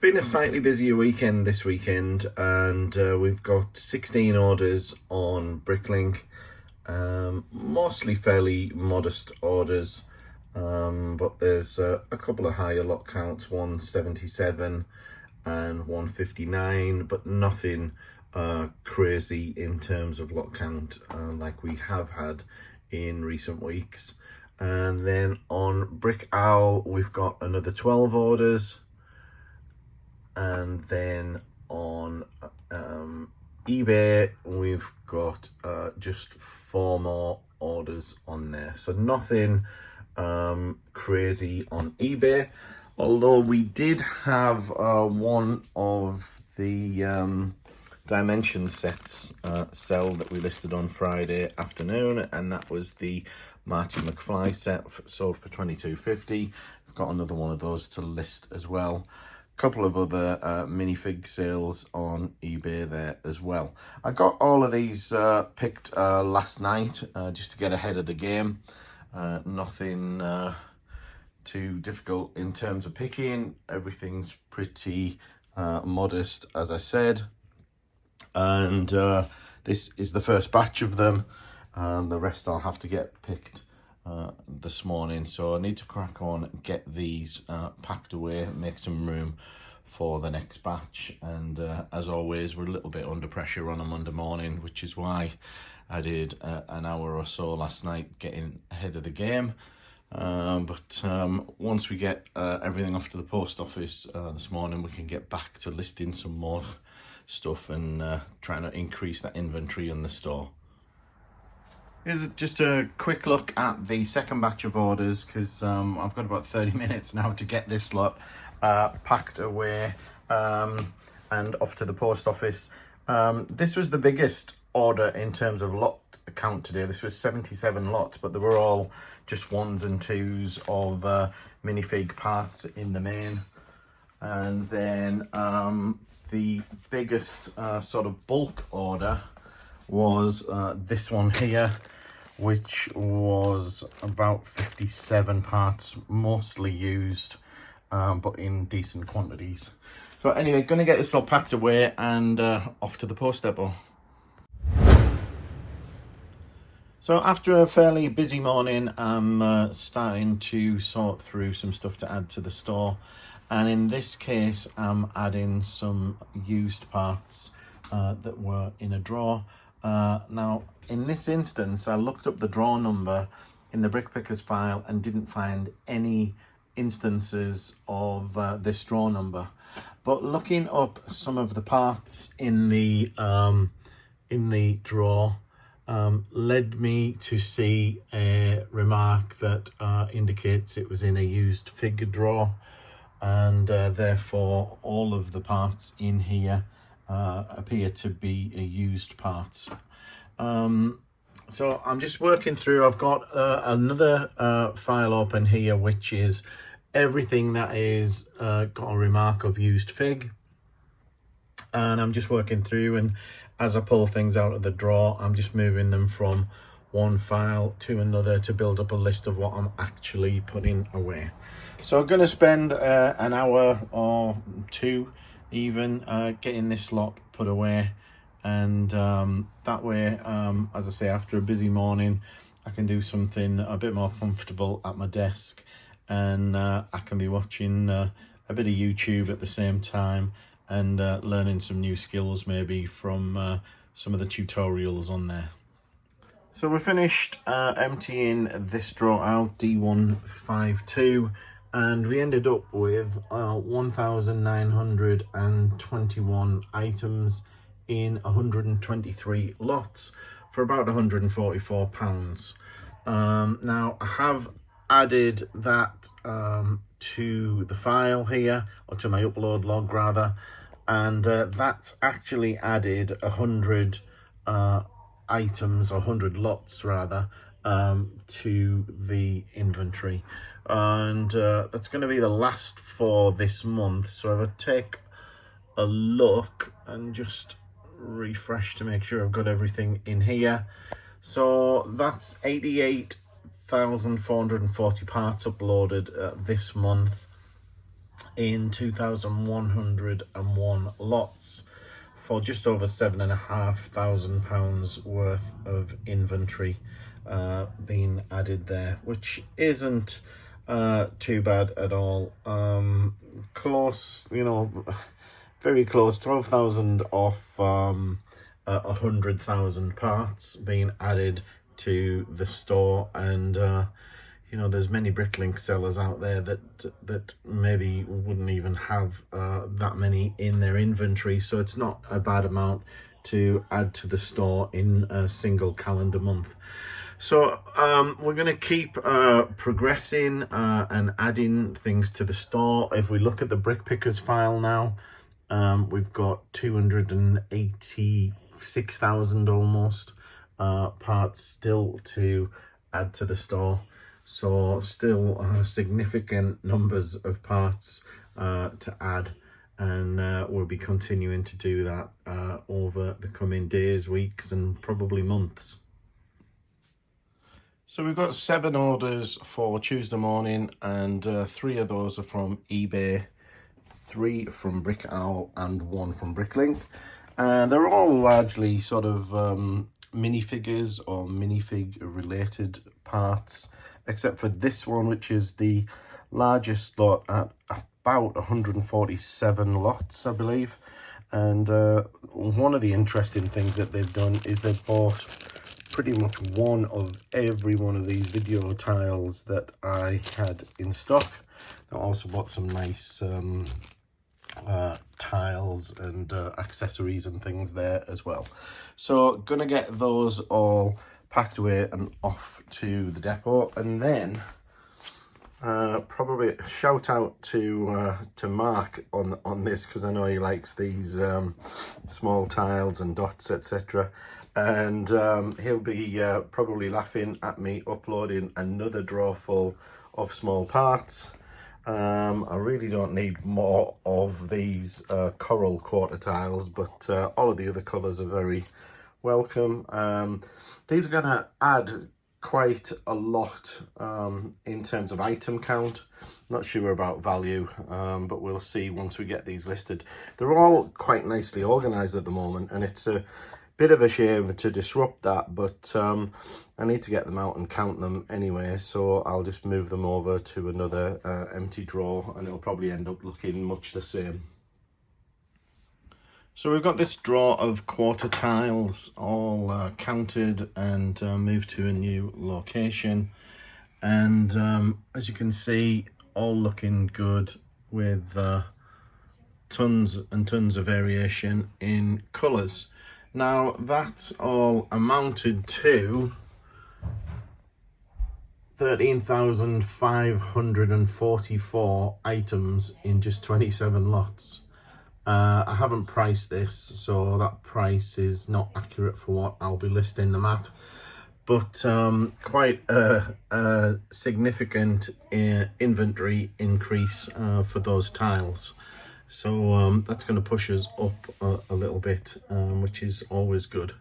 been a slightly busier weekend this weekend, and we've got 16 orders on Bricklink. Mostly fairly modest orders, but there's a couple of higher lot counts, 177 and 159, but nothing crazy in terms of lot count like we have had in recent weeks. And then on Brick Owl we've got another 12 orders, and then on eBay we've got just 4 more orders on there, so nothing crazy on eBay, although we did have one of the dimension sets sell that we listed on Friday afternoon, and that was the Marty McFly set, sold for $22.50. I've got another one of those to list as well. Couple of other minifig sales on eBay there as well. I got all of these picked last night just to get ahead of the game. Nothing too difficult in terms of picking. Everything's pretty modest, as I said, and this is the first batch of them, and the rest I'll have to get picked this morning, so I need to crack on and get these packed away, make some room for the next batch. And as always, we're a little bit under pressure on a Monday morning, which is why I did an hour or so last night getting ahead of the game. But once we get everything off to the post office this morning, we can get back to listing some more stuff and trying to increase that inventory in the store. Here's just a quick look at the second batch of orders, because I've got about 30 minutes now to get this lot packed away and off to the post office. This was the biggest order in terms of lot count today. This was 77 lots, but they were all just 1s and 2s of minifig parts in the main. And then the biggest sort of bulk order was this one here, which was about 57 parts, mostly used, but in decent quantities. So anyway, gonna get this all packed away and off to the post depot. So after a fairly busy morning, I'm starting to sort through some stuff to add to the store, and in this case I'm adding some used parts that were in a drawer. Now in this instance I looked up the drawer number in the Brick Pickers file and didn't find any instances of this drawer number, but looking up some of the parts in the drawer led me to see a remark that indicates it was in a used fig drawer, and therefore all of the parts in here appear to be used parts. So I'm just working through. I've got another file open here, which is everything that is got a remark of used fig, and I'm just working through, and as I pull things out of the drawer, I'm just moving them from one file to another to build up a list of what I'm actually putting away. So I'm going to spend an hour or two even getting this lot put away, and that way, as I say, after a busy morning I can do something a bit more comfortable at my desk, and I can be watching a bit of YouTube at the same time, and learning some new skills maybe from some of the tutorials on there. So we finished emptying this drawer out, D152, and we ended up with 1,921 items in 123 lots for about £144. Now I have added that to the file here, or to my upload log rather, and that's actually added 100 items, or 100 lots rather, to the inventory, and that's going to be the last for this month. So if I take a look and just refresh to make sure I've got everything in here, so that's 88,440 parts uploaded this month, in 2,101 lots for just over £7,500 worth of inventory being added there, which isn't too bad at all. Close, you know, very close, 12,000 off 100,000 parts being added to the store. And you know, there's many Bricklink sellers out there that maybe wouldn't even have that many in their inventory, so it's not a bad amount to add to the store in a single calendar month. So we're going to keep progressing and adding things to the store. If we look at the Brick Pickers file now, we've got 286,000 almost parts still to add to the store. So still significant numbers of parts to add, and we'll be continuing to do that over the coming days, weeks, and probably months. So we've got 7 orders for Tuesday morning, and 3 of those are from eBay, 3 from Brick Owl, and 1 from Bricklink. And they're all largely sort of minifigures or minifig related parts, except for this one, which is the largest lot at about 147 lots, I believe. And one of the interesting things that they've done is they've bought pretty much one of every one of these video tiles that I had in stock. I also bought some nice tiles and accessories and things there as well. So gonna get those all packed away and off to the depot, and then probably a shout out to Mark on this, because I know he likes these small tiles and dots, etc. And he'll be probably laughing at me uploading another drawer full of small parts. I really don't need more of these coral quarter tiles, but all of the other colours are very welcome. These are going to add quite a lot in terms of item count. Not sure about value, but we'll see once we get these listed. They're all quite nicely organised at the moment, and it's a bit of a shame to disrupt that, but I need to get them out and count them anyway, so I'll just move them over to another empty drawer, and it'll probably end up looking much the same. So we've got this drawer of quarter tiles all counted and moved to a new location, and as you can see, all looking good with tons and tons of variation in colours. Now that's all amounted to 13,544 items in just 27 lots. I haven't priced this, so that price is not accurate for what I'll be listing them at, but quite a significant inventory increase for those tiles. So that's going to push us up a little bit, which is always good.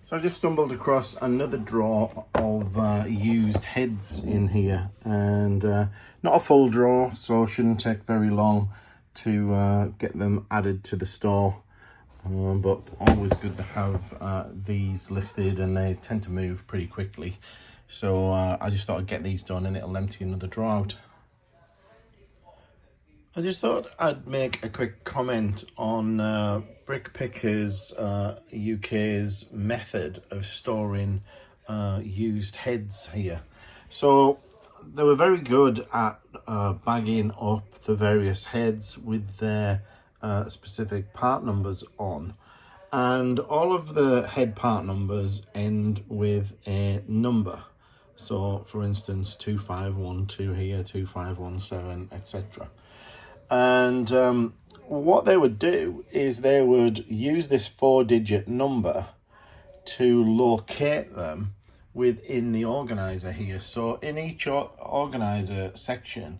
So I just stumbled across another drawer of used heads in here, and not a full drawer, so it shouldn't take very long to get them added to the store, but always good to have these listed, and they tend to move pretty quickly. So I just thought I'd get these done and it'll empty another drawer out. I just thought I'd make a quick comment on Brick Pickers UK's method of storing used heads here. So they were very good at bagging up the various heads with their specific part numbers on, and all of the head part numbers end with a number. So for instance, 2512 here, 2517, etc. And what they would do is they would use this 4-digit number to locate them within the organizer here. So in each organizer section,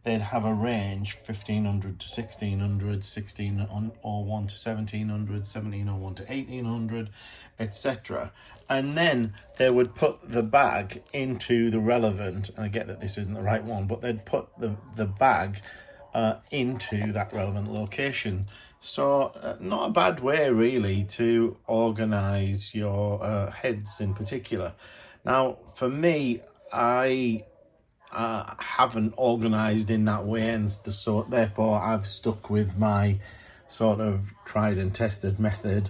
they'd have a range 1500 to 1600, 1601 to 1700, 1701 to 1800, etc. And then they would put the bag into the relevant, and I get that this isn't the right one, but they'd put the bag into that relevant location. So not a bad way really to organize your heads in particular. Now for me, I haven't organized in that way, and so therefore I've stuck with my sort of tried and tested method,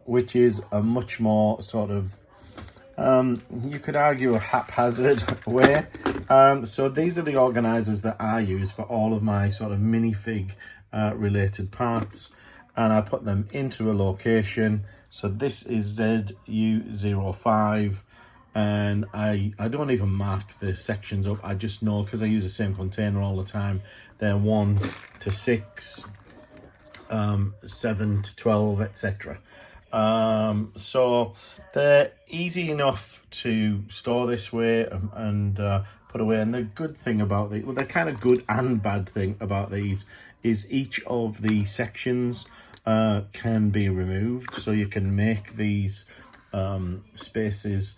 which is a much more sort of you could argue a haphazard way. So these are the organizers that I use for all of my sort of minifig related parts, and I put them into a location. So this is ZU05, and I don't even mark the sections up. I just know, because I use the same container all the time, they're 1 to 6, 7 to 12, etc. So they're easy enough to store this way and put away. And the good thing about these, well, the kind of good and bad thing about these is each of the sections can be removed, so you can make these spaces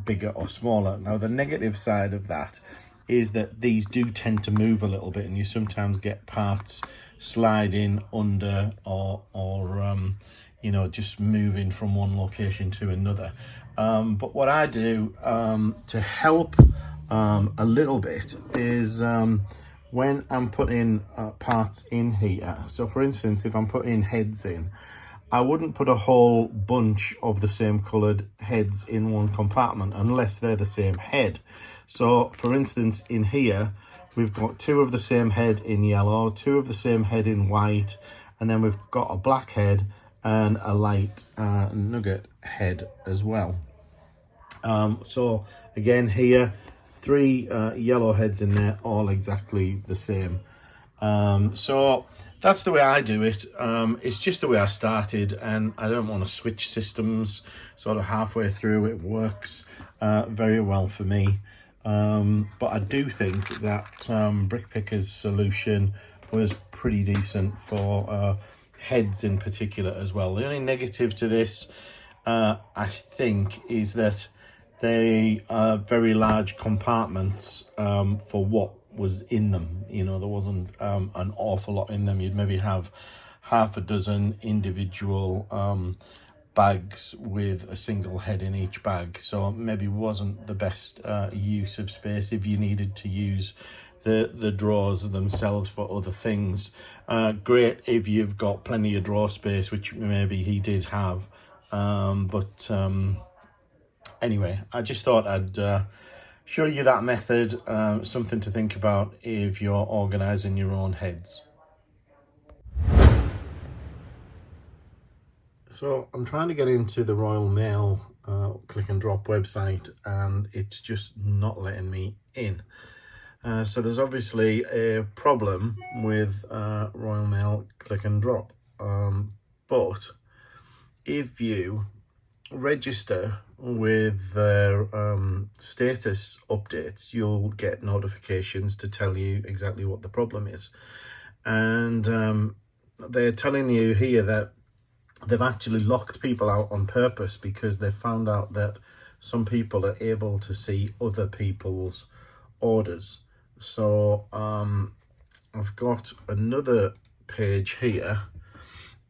bigger or smaller. Now the negative side of that is that these do tend to move a little bit, and you sometimes get parts sliding under or you know, just moving from one location to another. But what I do to help a little bit is when I'm putting parts in here. So for instance, if I'm putting heads in, I wouldn't put a whole bunch of the same coloured heads in one compartment unless they're the same head. So for instance, in here, we've got 2 of the same head in yellow, 2 of the same head in white, and then we've got a black head and a light nugget head as well. So again, here, 3 yellow heads in there, all exactly the same. So that's the way I do it. It's just the way I started, and I don't want to switch systems sort of halfway through. It works very well for me. But I do think that Brick Picker's solution was pretty decent for heads in particular as well. The only negative to this, I think, is that they are very large compartments for what was in them. You know, there wasn't an awful lot in them. You'd maybe have half a dozen individual bags with a single head in each bag, so maybe wasn't the best use of space if you needed to use the drawers themselves for other things. Great if you've got plenty of drawer space, which maybe he did have, but anyway, I just thought I'd show you that method, something to think about if you're organising your own heads. So I'm trying to get into the Royal Mail click and drop website, and it's just not letting me in. So there's obviously a problem with Royal Mail click and drop, but if you register with their status updates, you'll get notifications to tell you exactly what the problem is. And they're telling you here that they've actually locked people out on purpose because they found out that some people are able to see other people's orders. So I've got another page here.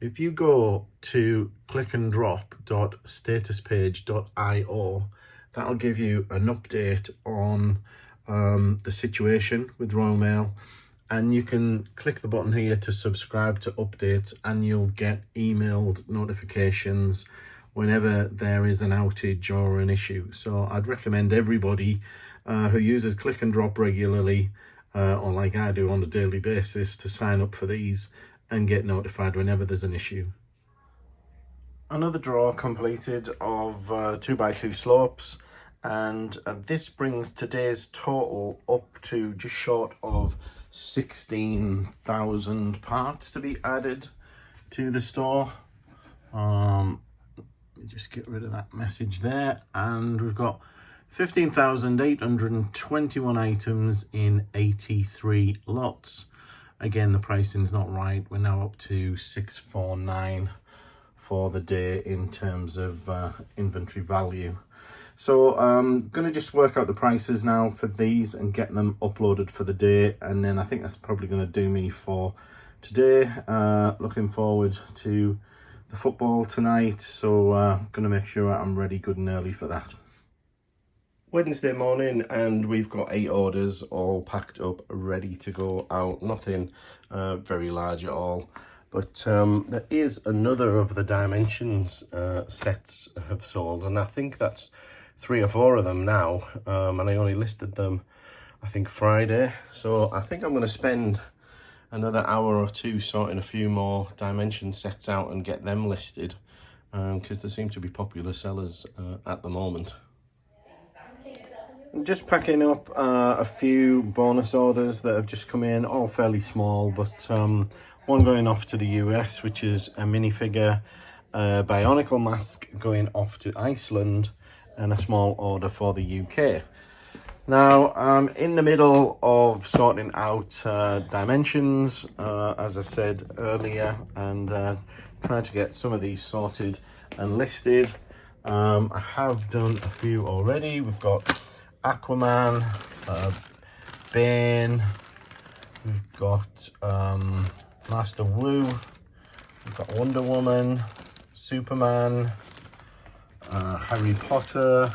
If you go to clickanddrop.statuspage.io, that'll give you an update on the situation with Royal Mail, and you can click the button here to subscribe to updates, and you'll get emailed notifications whenever there is an outage or an issue. So I'd recommend everybody who uses click and drop regularly, or like I do on a daily basis, to sign up for these and get notified whenever there's an issue. Another draw completed of 2x2 slopes, and this brings today's total up to just short of 16,000 parts to be added to the store. Let me just get rid of that message there, and we've got 15,821 items in 83 lots. Again, the pricing's not right. We're now up to 649 for the day in terms of inventory value. So I'm going to just work out the prices now for these and get them uploaded for the day. And then I think that's probably going to do me for today. Looking forward to the football tonight. So going to make sure I'm ready good and early for that. Wednesday morning, and we've got 8 orders all packed up, ready to go out. Nothing very large at all. But there is another of the dimensions sets have sold, and I think that's 3 or 4 of them now. And I only listed them, I think, Friday. So I think I'm going to spend another hour or 2 sorting a few more dimension sets out and get them listed, because they seem to be popular sellers at the moment. I'm just packing up a few bonus orders that have just come in, all fairly small, but one going off to the US, which is a minifigure Bionicle mask going off to Iceland, and a small order for the UK. Now, I'm in the middle of sorting out dimensions, as I said earlier, and trying to get some of these sorted and listed. I have done a few already. We've got Aquaman, Bane, we've got Master Wu, we've got Wonder Woman, Superman, Harry Potter,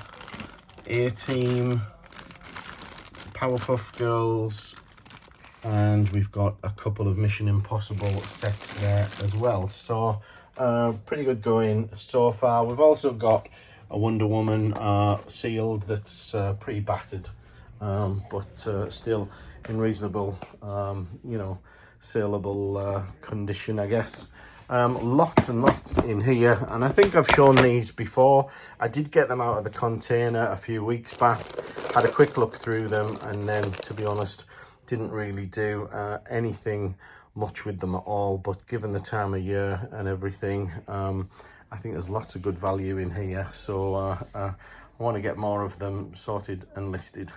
A-Team, Powerpuff Girls, and we've got a couple of Mission Impossible sets there as well. So pretty good going so far. We've also got a Wonder Woman sealed that's pretty battered, but still in reasonable, saleable condition, I guess. Lots and lots in here, and I think I've shown these before. I did get them out of the container a few weeks back, had a quick look through them, and then, to be honest, didn't really do anything much with them at all. But given the time of year and everything, I think there's lots of good value in here, so I want to get more of them sorted and listed.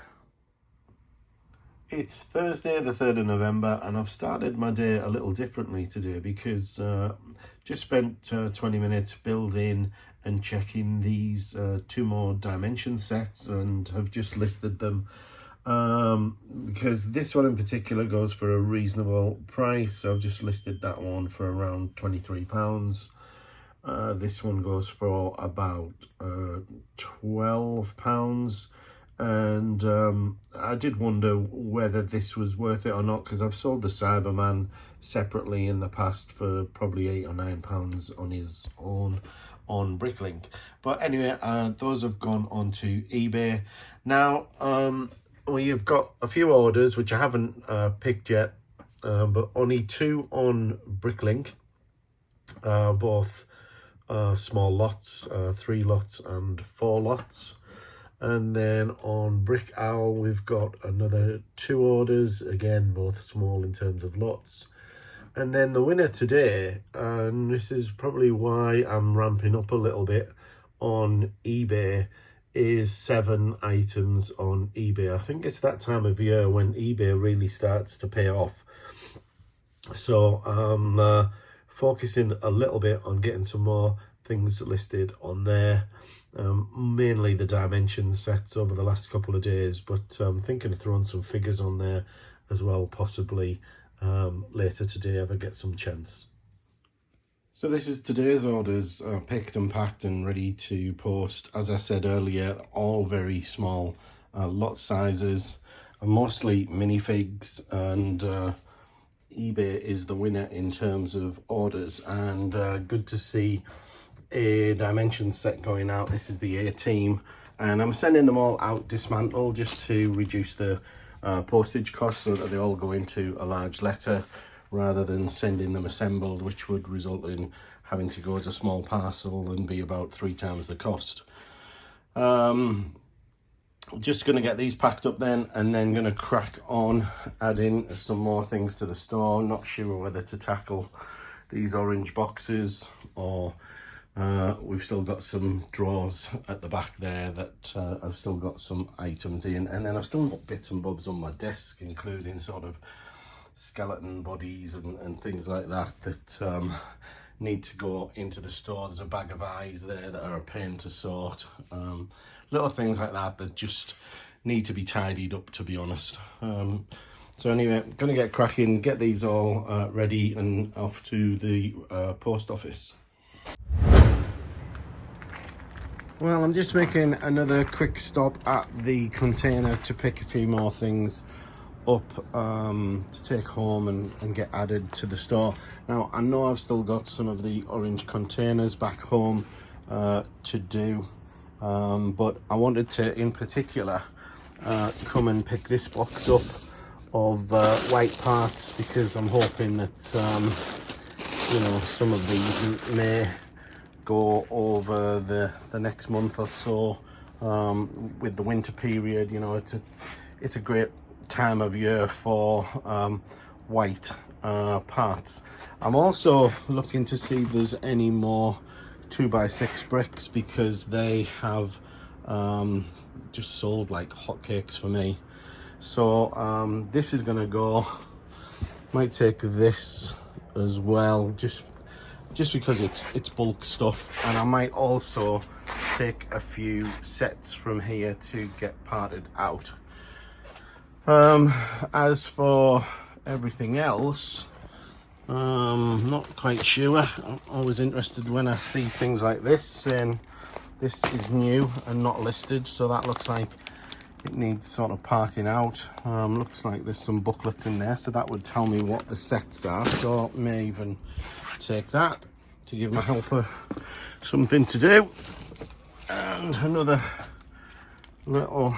It's Thursday the 3rd of November, and I've started my day a little differently today because just spent 20 minutes building and checking these 2 more dimension sets, and have just listed them because this one in particular goes for a reasonable price. So I've just listed that one for around £23. This one goes for about £12, and I did wonder whether this was worth it or not, because I've sold the Cyberman separately in the past for probably £8 or £9 on his own on Bricklink. But anyway, those have gone onto eBay. Now we've got a few orders which I haven't picked yet, but only 2 on Bricklink, both small lots, 3 lots and 4 lots. And then on Brick Owl, we've got another 2 orders, again, both small in terms of lots. And then the winner today, and this is probably why I'm ramping up a little bit on eBay, is 7 items on eBay. I think it's that time of year when eBay really starts to pay off. So I'm focusing a little bit on getting some more things listed on there. Mainly the dimension sets over the last couple of days, but I'm thinking of throwing some figures on there as well, possibly later today if I get some chance. So this is today's orders, picked and packed and ready to post. As I said earlier, all very small lot sizes, mostly minifigs, and eBay is the winner in terms of orders. And good to see a dimension set going out. This is the A-Team, and I'm sending them all out dismantled just to reduce the postage costs, so that they all go into a large letter rather than sending them assembled, which would result in having to go as a small parcel and be about 3 times the cost. Just going to get these packed up then, and then going to crack on adding some more things to the store. Not sure whether to tackle these orange boxes or We've still got some drawers at the back there that I've still got some items in, and then I've still got bits and bobs on my desk, including sort of skeleton bodies and things like that need to go into the store. There's a bag of eyes there that are a pain to sort. Little things like that that just need to be tidied up, to be honest. So anyway, I'm gonna get cracking, get these all ready and off to the post office. Well, I'm just making another quick stop at the container to pick a few more things up to take home and get added to the store. Now, I know I've still got some of the orange containers back home to do, but I wanted to, in particular, come and pick this box up of white parts, because I'm hoping that, you know, some of these may go over the next month or so. With the winter period, you know, it's a great time of year for white parts. I'm also looking to see if there's any more 2x6 bricks, because they have just sold like hotcakes for me. So this is gonna go. Might take this as well, just because it's bulk stuff, and I might also take a few sets from here to get parted out. As for everything else, not quite sure. I'm always interested when I see things like this saying this is new and not listed, so that looks like it needs sort of parting out. Looks like there's some booklets in there, so that would tell me what the sets are, so I may even take that to give my helper something to do. And another little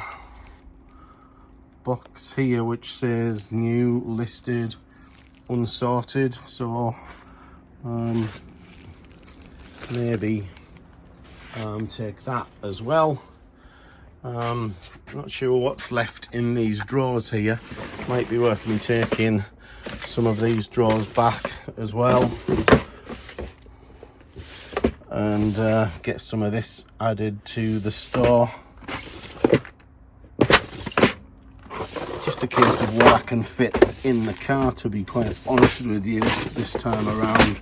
box here which says new, listed, unsorted, so maybe take that as well. Not sure what's left in these drawers here. Might be worth me taking some of these drawers back as well, and get some of this added to the store. Just a case of what I can fit in the car, to be quite honest with you, this time around.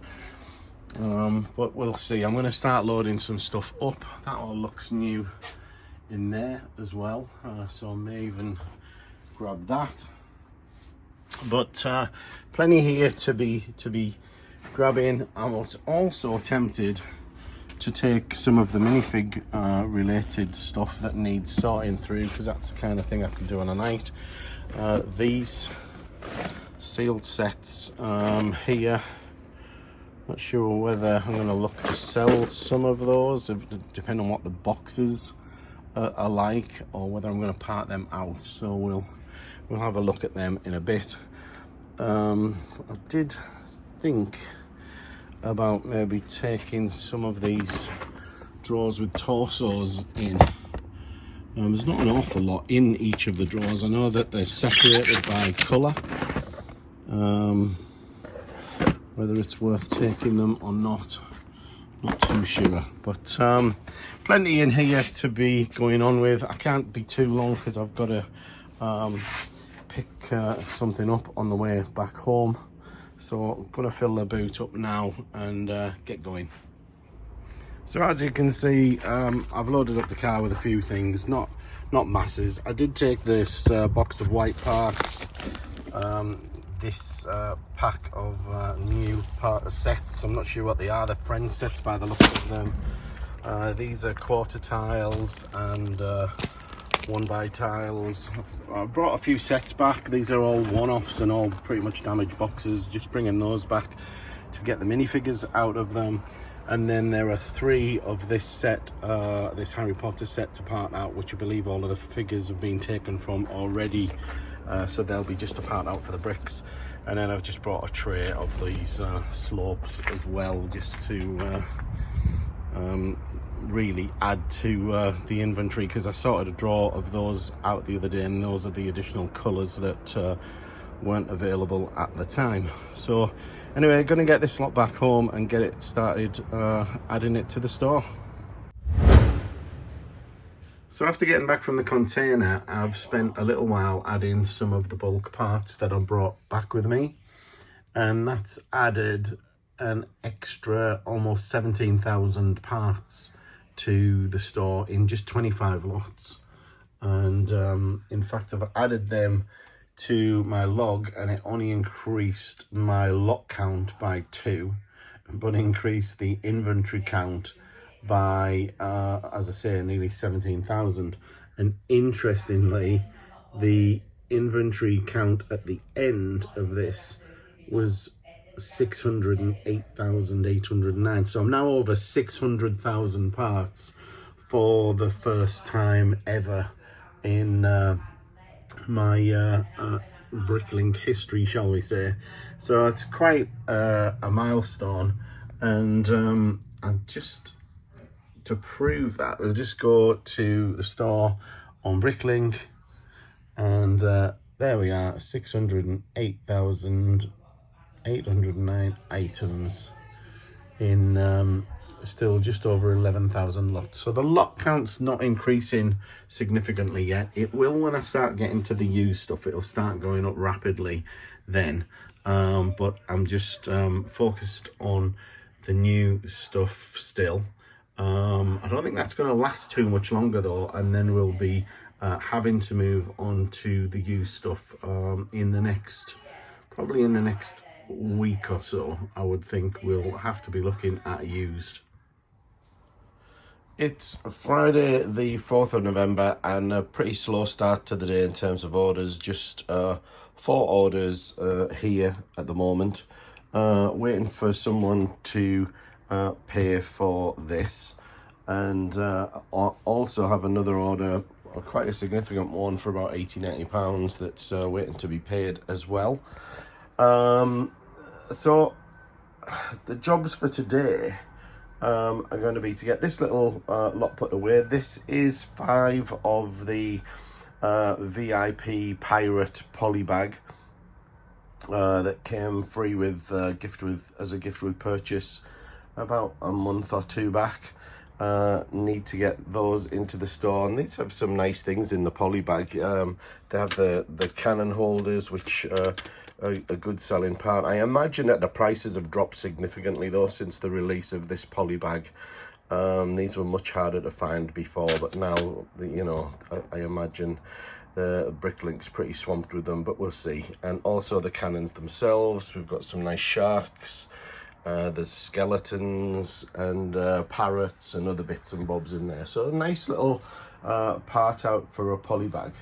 But we'll see. I'm going to start loading some stuff up. That all looks new in there as well, so I may even grab that. But plenty here to be grabbing. I was also tempted to take some of the minifig related stuff that needs sorting through, because that's the kind of thing I can do on a night. These sealed sets here, not sure whether I'm going to look to sell some of those, depending on what the boxes are like, or whether I'm going to part them out. So we'll have a look at them in a bit. I did think about maybe taking some of these drawers with torsos in. There's not an awful lot in each of the drawers. I know that they're separated by colour. Whether it's worth taking them or not too sure. But plenty in here to be going on with. I can't be too long because I've got to pick something up on the way back home. So I'm going to fill the boot up now and get going. So as you can see, I've loaded up the car with a few things, not masses. I did take this box of white parts, this pack of new part sets. I'm not sure what they are. They're French sets by the looks of them. These are quarter tiles and 1x tiles. I brought a few sets back. These are all one-offs and all pretty much damaged boxes, just bringing those back to get the minifigures out of them. And then there are 3 of this set, this Harry Potter set to part out, which I believe all of the figures have been taken from already, so they'll be just to part out for the bricks. And then I've just brought a tray of these slopes as well, just to really add to the inventory, because I sorted a drawer of those out the other day, and those are the additional colours that weren't available at the time. So anyway, gonna get this lot back home and get it started adding it to the store. So after getting back from the container, I've spent a little while adding some of the bulk parts that I brought back with me, and that's added an extra almost 17,000 parts to the store in just 25 lots. And in fact, I've added them to my log, and it only increased my lot count by 2, but increased the inventory count by as I say, nearly 17,000. And interestingly, the inventory count at the end of this was 608,809. So I'm now over 600,000 parts for the first time ever in my Bricklink history, shall we say. So it's quite a milestone. And I just, to prove that, we'll just go to the store on Bricklink, and there we are, 608,809 items in still just over 11,000 lots. So the lot count's not increasing significantly yet. It will when I start getting to the used stuff. It'll start going up rapidly then. But I'm just focused on the new stuff still. I don't think that's going to last too much longer though, and then we'll be having to move on to the used stuff probably in the next week or so. I would think we'll have to be looking at used. It's Friday the 4th of November and a pretty slow start to the day in terms of orders. Just 4 orders here at the moment. Waiting for someone to pay for this, and also have another order, quite a significant one, for about £80-90 that's waiting to be paid as well. So the jobs for today are going to be to get this little lot put away. This is 5 of the VIP Pirate polybag that came free with as a gift with purchase about a month or 2 back. Need to get those into the store, and these have some nice things in the polybag. They have the cannon holders, which are a good selling part. I imagine that the prices have dropped significantly though since the release of this polybag. These were much harder to find before, but now, you know, I imagine the Bricklink's pretty swamped with them, but we'll see. And also the cannons themselves. We've got some nice sharks. There's skeletons and parrots and other bits and bobs in there. So a nice little part out for a polybag.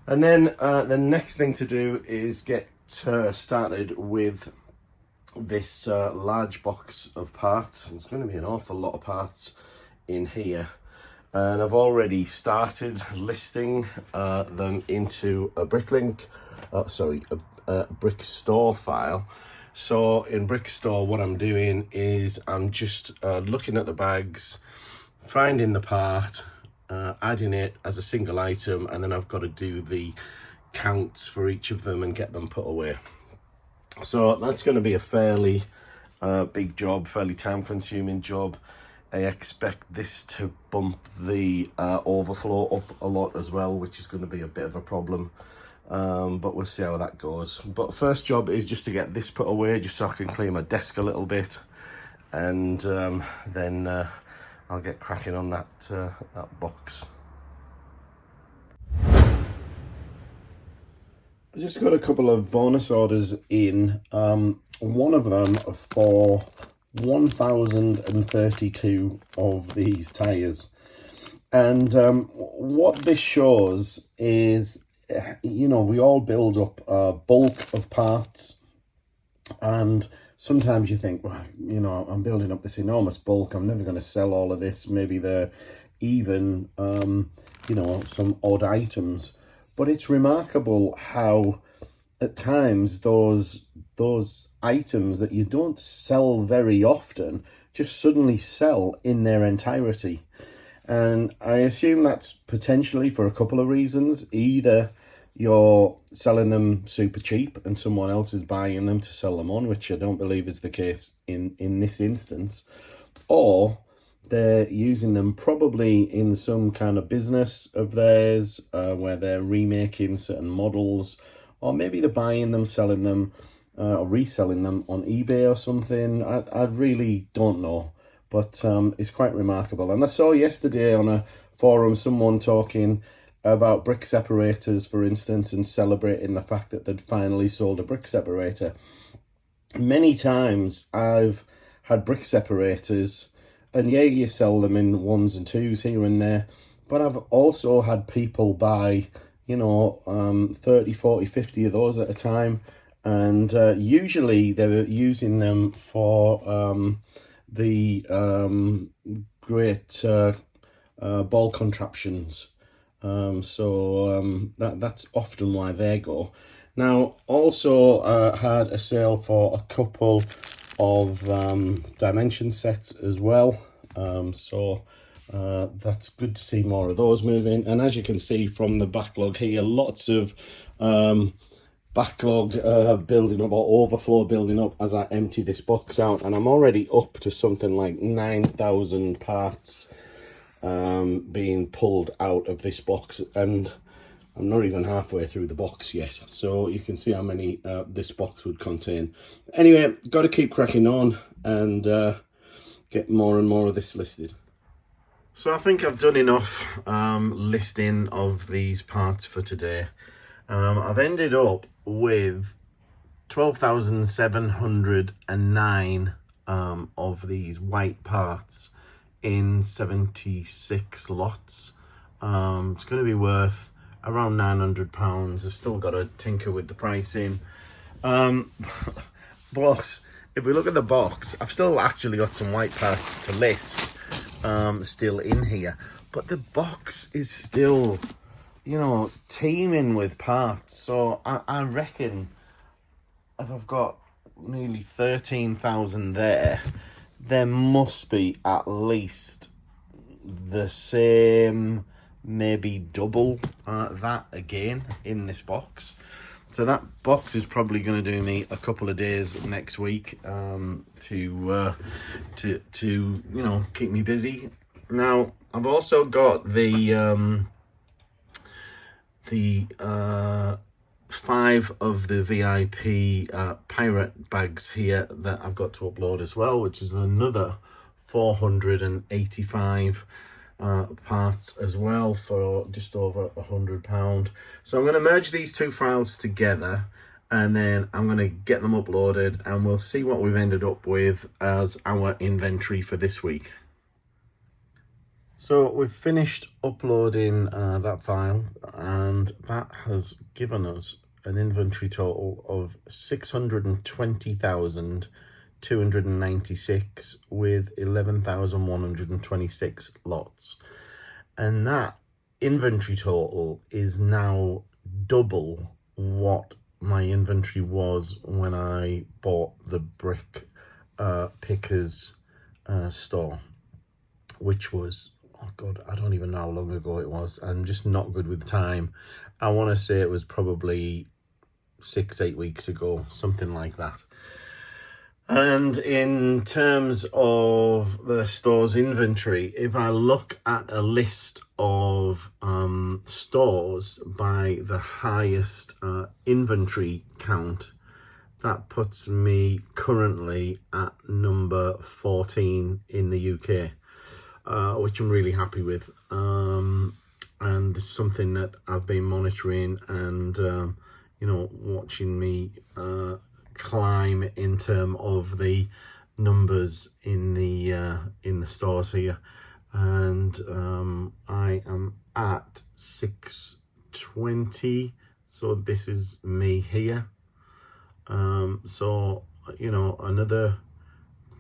And then the next thing to do is get started with this large box of parts. There's going to be an awful lot of parts in here, and I've already started listing them into a Bricklink, a Brick Store file. So in Brick Store, what I'm doing is I'm just looking at the bags, finding the part, adding it as a single item, and then I've got to do the counts for each of them and get them put away. So that's going to be a fairly big job, fairly time consuming job. I expect this to bump the overflow up a lot as well, which is going to be a bit of a problem. But we'll see how that goes. But first job is just to get this put away, just so I can clear my desk a little bit, and then I'll get cracking on that box. I just got a couple of bonus orders in. One of them for 1,032 of these tires, and what this shows is, you know, we all build up a bulk of parts, and sometimes you think, well, you know, I'm building up this enormous bulk, I'm never going to sell all of this. Maybe they're even you know, some odd items. But it's remarkable how at times those items that you don't sell very often just suddenly sell in their entirety. And I assume that's potentially for a couple of reasons. Either, you're selling them super cheap and someone else is buying them to sell them on, which I don't believe is the case in this instance, or they're using them probably in some kind of business of theirs where they're remaking certain models, or maybe they're buying them, selling them, or reselling them on eBay or something. I really don't know, but it's quite remarkable. And I saw yesterday on a forum someone talking about brick separators, for instance, and celebrating the fact that they'd finally sold a brick separator. Many times I've had brick separators, and yeah, you sell them in ones and twos here and there, but I've also had people buy, 30, 40, 50 of those at a time, and usually they're using them for the great ball contraptions. That's often why they go. Now, also had a sale for a couple of dimension sets as well. That's good to see more of those moving. And as you can see from the backlog here, lots of backlog building up, or overflow building up as I empty this box out. And I'm already up to something like 9,000 parts being pulled out of this box, and I'm not even halfway through the box yet, so you can see how many this box would contain. Anyway, got to keep cracking on and get more and more of this listed. So I think I've done enough listing of these parts for today. I've ended up with 12,709 of these white parts in 76 lots. It's going to be worth around £900. I've still got to tinker with the pricing. But if we look at the box, I've still actually got some white parts to list still in here. But the box is still, teeming with parts. So I reckon if I've got nearly 13,000 there must be at least the same, maybe double that again in this box. So that box is probably going to do me a couple of days next week to keep me busy. Now I've also got the 5 of the VIP pirate bags here that I've got to upload as well, which is another 485 parts as well for just over £100. So I'm going to merge these two files together, and then I'm going to get them uploaded, and we'll see what we've ended up with as our inventory for this week. So we've finished uploading that file, and that has given us an inventory total of 620,296 with 11,126 lots. And that inventory total is now double what my inventory was when I bought the Brick Pickers store, which was, oh God, I don't even know how long ago it was. I'm just not good with time. I want to say it was probably 6-8 weeks ago, something like that. And in terms of the store's inventory, if I look at a list of stores by the highest inventory count, that puts me currently at number 14 in the UK. Which I'm really happy with, and it's something that I've been monitoring and watching me climb in terms of the numbers in the stores here, and I am at 620, so this is me here. So another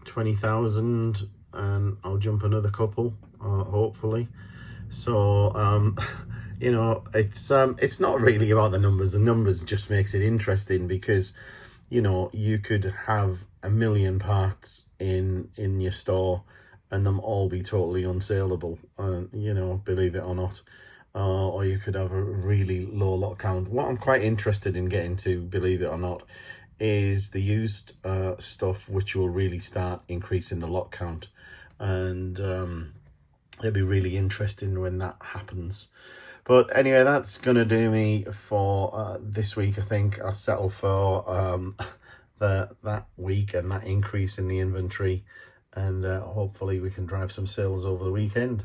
20,000 and I'll jump another couple, hopefully. So it's not really about the numbers. The numbers just makes it interesting, because you could have 1 million parts in your store and them all be totally unsaleable, believe it or not. or you could have a really low lot count. What I'm quite interested in getting to, believe it or not, is the used stuff, which will really start increasing the lot count. And it'll be really interesting when that happens. But anyway, that's gonna do me for this week. I think I'll settle for that week and that increase in the inventory, and hopefully we can drive some sales over the weekend.